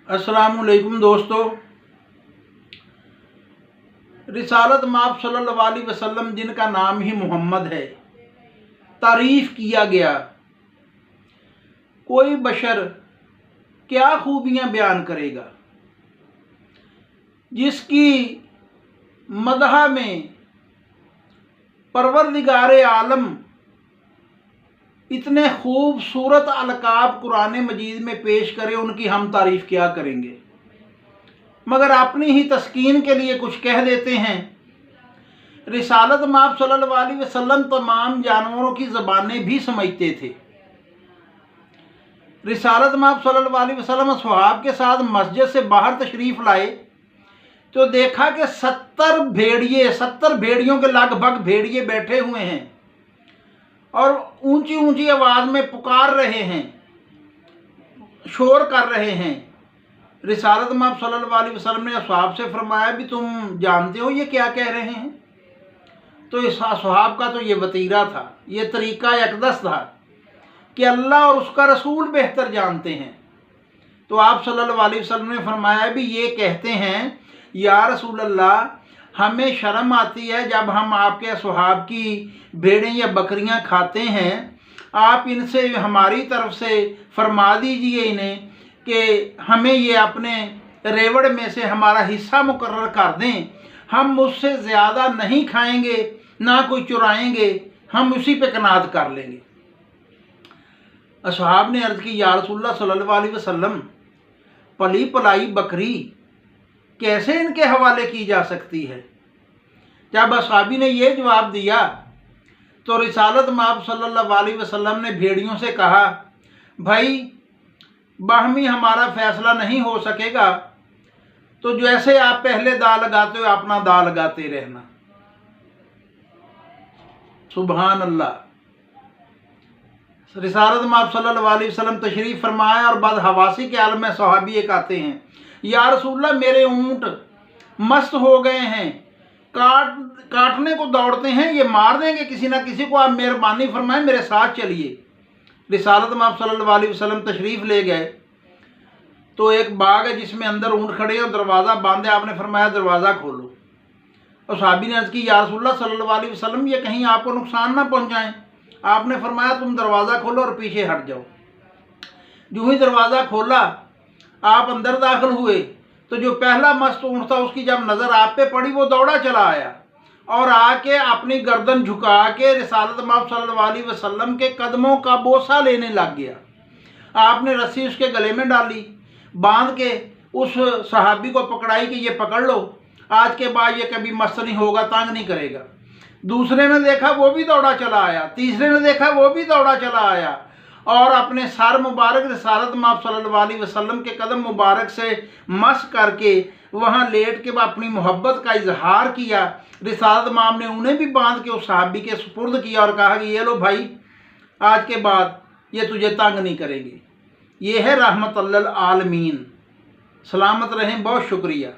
अस्सलामुअलैकुम दोस्तों, रिसालत माब सल्लल्लाहु अलैहि वसल्लम जिनका नाम ही मोहम्मद है, तारीफ़ किया गया। कोई बशर क्या खूबियाँ बयान करेगा जिसकी मदह में परवरदिगार आलम इतने खूबसूरत अलकाब कुरान मजीद में पेश करे, उनकी हम तारीफ़ क्या करेंगे। मगर अपनी ही तस्कीन के लिए कुछ कह देते हैं। रिसालत माब सल्लल्लाहु अलैहि वसल्लम तमाम जानवरों की ज़बानें भी समझते थे। रिसालत माब सल्लल्लाहु अलैहि वसल्लम सहाब के साथ मस्जिद से बाहर तशरीफ़ लाए तो देखा कि 70 भेड़ियों के लगभग भेड़िए बैठे हुए हैं और ऊंची ऊंची आवाज़ में पुकार रहे हैं, शोर कर रहे हैं। रिसालत माब सल्लल्लाहु अलैहि वसल्लम ने असहाब से फरमाया भी तुम जानते हो ये क्या कह रहे हैं। तो इस असहाब का तो ये वतीरा था, ये तरीका यकदस था कि अल्लाह और उसका रसूल बेहतर जानते हैं। तो आप सल्लल्लाहु अलैहि वसल्लम ने फरमाया भी ये कहते हैं या रसूल अल्लाह, हमें शर्म आती है जब हम आपके असहाब की भेड़ें या बकरियां खाते हैं। आप इनसे हमारी तरफ से फरमा दीजिए इन्हें कि हमें ये अपने रेवड़ में से हमारा हिस्सा मुकर्रर कर दें। हम उससे ज़्यादा नहीं खाएंगे, ना कोई चुराएंगे, हम उसी पे कनात कर लेंगे। असहाब ने अर्ज़ की या रसूलल्लाह सल्लल्लाहु अलैहि वसल्लम, पली पलाई बकरी कैसे इनके हवाले की जा सकती है। जब असहाबी ने यह जवाब दिया तो रिसालत माब सल्लल्लाहु अलैहि वसल्लम ने भेड़ियों से कहा, भाई बाहमी हमारा फैसला नहीं हो सकेगा, तो जैसे आप पहले दा लगाते हो अपना दा लगाते रहना। सुभान अल्लाह। रिसालत माब सल्लल्लाहु अलैहि वसल्लम तशरीफ़ फरमाया और बाद हवासी के आलम में सहाबी एक आते हैं, या रसूलल्लाह मेरे ऊँट मस्त हो गए हैं, काटने को दौड़ते हैं, ये मार देंगे किसी ना किसी को, आप मेहरबानी फरमाएं मेरे साथ चलिए। रिसालत माब सल्लल्लाहु अलैहि वसल्लम तशरीफ़ ले गए तो एक बाग है जिसमें अंदर ऊँट खड़े और दरवाज़ा बंद है। आपने फरमाया दरवाज़ा खोलो। और सहाबी ने अर्ज़ की या रसूलल्लाह सल्लल्लाहु अलैहि वसल्लम ये कहीं आपको नुकसान ना पहुँचाएँ। आपने फरमाया तुम दरवाज़ा खोलो और पीछे हट जाओ। जो ही दरवाज़ा खोला आप अंदर दाखिल हुए तो जो पहला मस्त ऊँट था उसकी जब नज़र आप पे पड़ी वो दौड़ा चला आया और आके अपनी गर्दन झुका के रिसालत माब सल्लल्लाहु अलैहि वसल्लम के कदमों का बोसा लेने लग गया। आपने रस्सी उसके गले में डाली, बांध के उस सहाबी को पकड़ाई कि ये पकड़ लो, आज के बाद ये कभी मस्त नहीं होगा, तंग नहीं करेगा। दूसरे ने देखा वो भी दौड़ा चला आया, तीसरे ने देखा वो भी दौड़ा चला आया और अपने सर मुबारक रिसालत माब सल्लल्लाहु अलैहि वसल्लम के कदम मुबारक से मस करके वहाँ लेट के अपनी मोहब्बत का इजहार किया। रिसालत माब ने उन्हें भी बांध के उस सहाबी के सुपुर्द किया और कहा कि ये लो भाई, आज के बाद ये तुझे तंग नहीं करेंगे। ये है रहमत अल्लिल आलमीन। सलामत रहें, बहुत शुक्रिया।